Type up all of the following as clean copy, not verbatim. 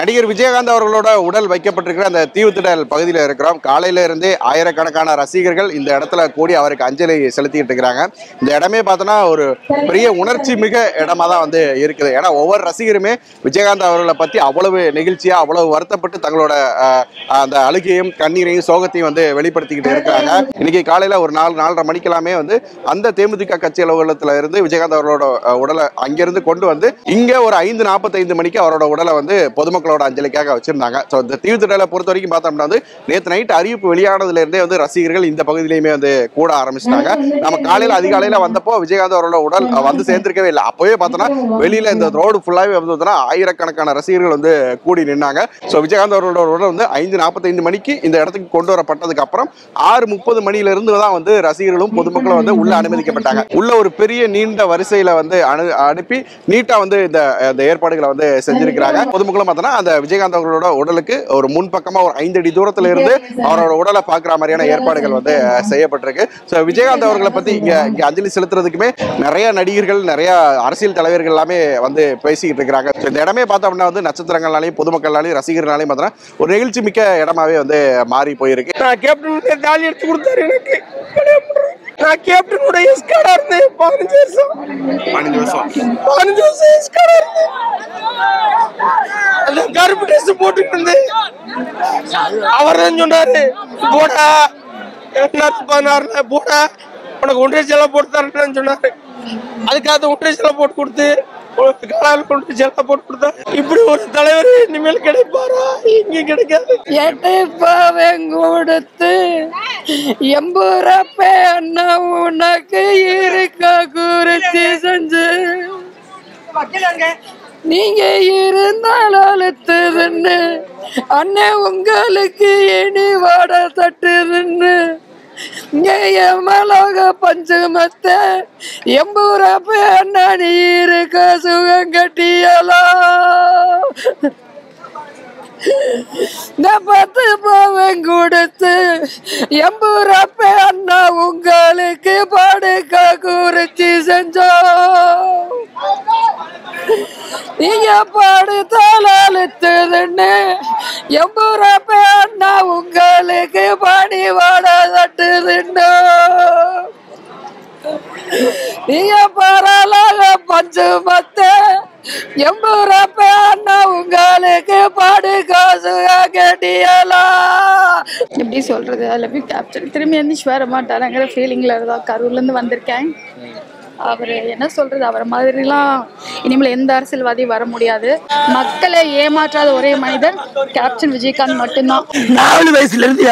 நடிகர் விஜயகாந்த் அவர்களோட உடல் வைக்கப்பட்டிருக்கிற அந்த தீவுத்திடல் பகுதியில் இருக்கிறோம். காலையில இருந்தே ஆயிரக்கணக்கான ரசிகர்கள் இந்த இடத்துல கூடி அவருக்கு அஞ்சலி செலுத்திட்டு இருக்கிறாங்க. இந்த இடமே பார்த்தோன்னா ஒரு பெரிய உணர்ச்சி மிக இடமா தான் வந்து இருக்குது. ஏன்னா ஒவ்வொரு ரசிகருமே விஜயகாந்த் அவர்களை பத்தி அவ்வளவு நெகிழ்ச்சியா அவ்வளவு வருத்தப்பட்டு தங்களோட அந்த அழுகையும் கண்ணீரையும் சோகத்தையும் வந்து வெளிப்படுத்திக்கிட்டு இருக்காங்க. இன்னைக்கு காலையில ஒரு 4-4:30 மணிக்கெல்லாமே வந்து அந்த தேமுதிக கட்சி அலுவலகத்துல இருந்து விஜயகாந்த் அவர்களோட உடலை அங்கிருந்து கொண்டு வந்து இங்க ஒரு 5:45 மணிக்கு அவரோட உடலை வந்து பொதுமக்களோட அஞ்சலிக்காக வச்சிருந்தாங்க. ஸோ இந்த தீவுத்திடலை பொறுத்த வரைக்கும் பார்த்தோம்னா வந்து நேற்று நைட் அறிவிப்பு வெளியானதுல இருந்தே வந்து ரசிகர்கள் இந்த பகுதியிலையுமே வந்து கூட ஆரம்பிச்சிட்டாங்க. நம்ம காலையில அதிகாலையில வந்தப்போ விஜயகாந்த் அவரோட உடல் வந்து சேர்ந்திருக்கவே இல்லை. அப்பவே பார்த்தோன்னா வெளியில இந்த ரோடு ஃபுல்லாவே வந்து ஆயிரக்கணக்கான ரசிகர்கள் வந்து கூடி நின்னாங்க. ஸோ விஜயகாந்த் அவரோட உடல் வந்து 5:45 மணிக்கு இந்த இடத்துக்கு கொண்டு வரப்பட்டதுக்கு அப்புறம் 6:30 மணியிலிருந்து தான் வந்து ரசிகர்களும் பொதுமக்களும் வந்து உள்ள அனுமதிக்கப்பட்டாங்க. உள்ள ஒரு பெரிய நீண்ட வரிசையில வந்து அனுப்பி நீட்டா வந்து இந்த ஏற்பாடுகளை வந்து செஞ்சிருக்கிறாங்க. பொதுமக்களும் பார்த்தோன்னா அந்த விஜயகாந்த் அவர்களோட உடலுக்கு ஒரு முன்பக்கமா ஒரு 5 அடி தூரத்துல இருந்து அவரோட உடலை பார்க்குற மாதிரியான ஏற்பாடுகள் வந்து செய்யப்பட்டிருக்கு. ஸோ விஜயகாந்த் அவர்களை பத்தி இங்க அஞ்சலி செலுத்துறதுக்குமே நிறைய நடிகர்கள் நிறைய அரசியல் தலைவர்கள் எல்லாமே வந்து பேசிக்கிட்டு இருக்கிறாங்க. இந்த இடமே பார்த்தோம்னா வந்து நட்சத்திரங்கள்னாலையும் பொதுமக்கள்னாலையும் ரசிகர்களாலையும் பார்த்தோன்னா ஒரு நெகிழ்ச்சி மிக்க இடமாவே வந்து மாறி போயிருக்கு. கேப்டன் தாலி எடுத்து கொடுத்தாரு எனக்கு. நான் கேப்டனோட எஸ்கார்டா இருந்தேன் 15 வருஷம் எஸ்கார்டா இருந்தேன். அந்த கருப்பு ட்ரெஸ் போட்டுட்டு இருந்தேன். அவர் தான் சொன்னாரு, போடா 16 போடா உனக்கு 1.5 செலவு போட்டு தரேன்னு சொன்னாரு. அதுக்காக 1.5 செலவு போட்டு கொடுத்து இப்படி ஒரு தலைவர் இனிமேல் கிடைப்பாரா? இங்க கிடைக்காது. கொடுத்து எம்பூரப்ப அண்ணா உனக்கு இருக்க குறிச்சி செஞ்சு நீங்க இருந்தால் அழுத்துதுன்னு அண்ணன் உங்களுக்கு இனி வாட தட்டுதுன்னு மலோக பஞ்சமத்த எம்பூரப்ப அண்ணா நீ இருக்க சுகம் கட்டியலா பத்து பவன் கொடுத்து எம்பூரப்ப அண்ணா உங்களுக்கு படுக்க குறிச்சி செஞ்சோம். நீங்க படுத்தால் அழுத்துதுன்னு எம்பூரப்ப அண்ணா உங்களுக்கு பணி வாட தட்டுதுன்னு நீங்க பரலாக பஞ்சு மத்த எம்பூரப்ப அண்ணா உங்களுக்கு பாடு காசு கட்டியலா. எப்படி சொல்றது, ஐ லவ் யூ கேப்டன். திரும்பி எந்திரிச்சு வர மாட்டாருங்கிற ஃபீலிங்ல தான் கரூர்ல இருந்து வந்திருக்கேன். அவர் என்ன சொல்றது, அவரை மாதிரிலாம் இனிமேல் எந்த அரசியல்வாதி வர முடியாது. மக்களை ஏமாற்றாத ஒரே மனிதர் கேப்டன் விஜயகாந்த் மட்டும்தான். 4 வயசுல இருந்து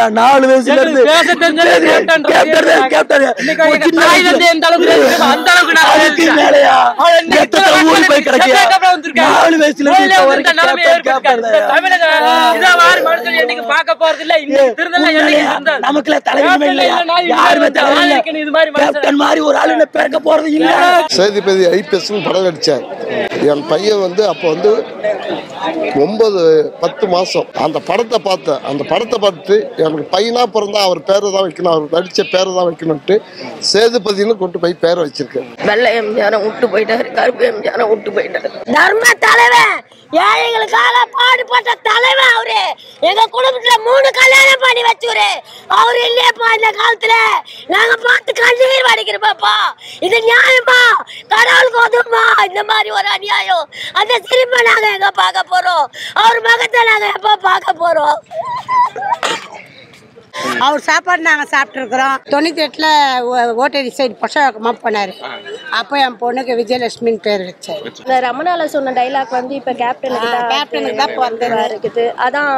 சேதுபதி ஐபிஎஸ் படம் நடிச்சார். என் பையன் வந்து அப்போ வந்து 9-10 மாசம் அந்த படத்தை பார்த்தேன். அந்த படத்தை பார்த்து எனக்கு பையனா பிறந்தா அவர் பேரை தான் வைக்கணும், அவர் நடிச்ச பேரை தான் வைக்கணும்ட்டு சேதுபதினு கொண்டு போய் பேரை வச்சிருக்கேன். வெள்ளை எம்ஜிஆரை விட்டு போயிட்டாரு, கருப்பு எம்ஜிஆரை விட்டு போயிட்டாரு. தர்ம தலைவன், ஏழைகளுக்காக பாடுபட்ட தலைவன் அவரு. எங்க குடும்பத்துல 3 கல்யாணம் பண்ணி வச்சுரு. அவரு இல்லையப்பா இந்த காலத்துல. நாங்க பார்த்து கண்ணீர் வடிக்கிறோம்ப்பா. இது நியாயமா? கடவுளுக்கு ஒதுமா இந்த மாதிரி ஒரு அநியாயம்? அந்த சிரிப்பை நாங்க எங்க பார்க்க போறோம்? அவர் மகத்தை நாங்க எப்ப பார்க்க போறோம்? அவர் சாப்பாடு நாங்கள் சாப்பிட்ருக்குறோம். 98ல் ஓட்டரி சைடு பொஷாக்கமாக போனார். அப்போ என் பொண்ணுக்கு விஜயலட்சுமின்னு பேர் வச்சார். இந்த ரமணால சொன்ன டைலாக் வந்து இப்போ கேப்டனுக்கு தான் பிறந்ததா இருக்குது. அதான்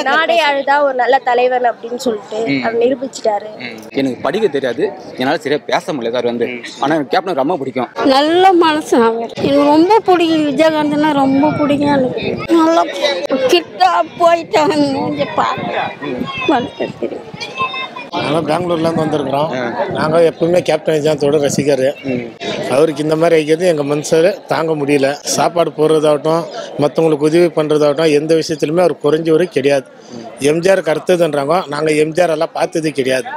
நாடே அழுதா ஒரு நல்ல தலைவர் அப்படின்னு சொல்லிட்டு அவர் நிரூபிச்சிட்டாரு. எனக்கு படிக்க தெரியாது, என்னால் சரியா பேச முடியல சார் வந்து. ஆனால் கேப்டன் ரொம்ப பிடிக்கும். நல்ல மனசு அவர், எனக்கு ரொம்ப பிடிக்கும். விஜயகாந்த்னா ரொம்ப பிடிக்கும் எனக்கு. நல்லா கிட்ட போயிட்டாங்க பார்க்க. நாங்கள் பெங்களூர்லேருந்து வந்திருக்கிறோம். நாங்கள் எப்பவுமே கேப்டன் விஜயகாந்தோட ரசிகர். அவருக்கு இந்த மாதிரி வைக்கிறது எங்கள் மனசில் தாங்க முடியல. சாப்பாடு போடுறதாகட்டும், மற்றவங்களுக்கு உதவி பண்ணுறதாகட்டும், எந்த விஷயத்துலையுமே அவர் குறைஞ்சவரு கிடையாது. எம்ஜிஆருக்கு அடுத்ததுன்றாங்க. நாங்கள் எம்ஜிஆர் எல்லாம் பார்த்தது கிடையாது.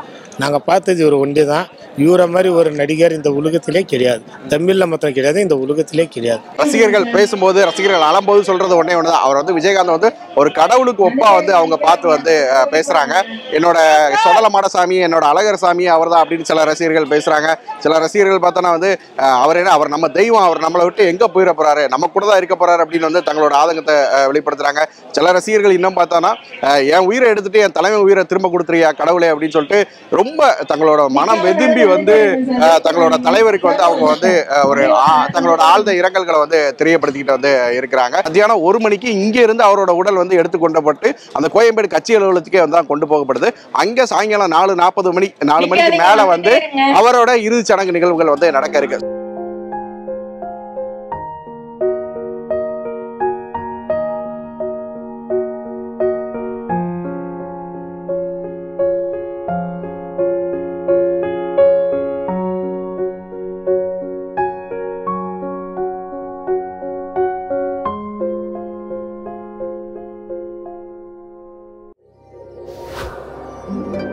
நாங்கள் பார்த்தது ஒரு ஒண்டி தான். இவரை மாதிரி ஒரு நடிகர் இந்த உலகத்திலே கிடையாது. தமிழ்ல மாத்திரம் கிடையாது, இந்த உலகத்திலே கிடையாது. ரசிகர்கள் பேசும்போது, ரசிகர்கள் அலம்போது சொல்றது ஒன்னே ஒண்ணுதான். அவர் வந்து விஜயகாந்த் வந்து ஒரு கடவுளுக்கு ஒப்பா வந்து அவங்க பார்த்து வந்து பேசுறாங்க. என்னோட சொடல மாடசாமி, என்னோட அழகர் சாமி அவர் தான் அப்படின்னு சில ரசிகர்கள் பேசுறாங்க. சில ரசிகர்கள் பார்த்தோன்னா வந்து அவர் நம்ம தெய்வம், அவர் நம்மளை விட்டு எங்க போயிட போறாரு, நம்ம கூட தான் இருக்க போறாரு அப்படின்னு வந்து தங்களோட ஆதங்கத்தை வெளிப்படுத்துறாங்க. சில ரசிகர்கள் இன்னும் பார்த்தோன்னா என் உயிரை எடுத்துட்டு என் தலைமை உயிரை திரும்ப கொடுத்துறியா கடவுளே அப்படின்னு சொல்லிட்டு ரொம்ப தங்களோட மனம் வெதும்பி வந்து தங்களோட தலைவருக்கு வந்து அவங்க வந்து ஒரு தங்களோட ஆழ்ந்த இரங்கல்களை வந்து தெரியப்படுத்திக்கிட்டு வந்து இருக்கிறாங்க. மத்தியானம் 1 மணிக்கு இங்க இருந்து அவரோட உடல் வந்து எடுத்துக்கொண்டப்பட்டு அந்த கோயம்பேடு கட்சி அலுவலகத்துக்கே வந்து கொண்டு போகப்படுது. அங்க சாயங்காலம் 4:40 மணிக்கு மேல வந்து அவரோட இறுதி சடங்கு நிகழ்வுகள் வந்து நடக்க இருக்கு. Thank you.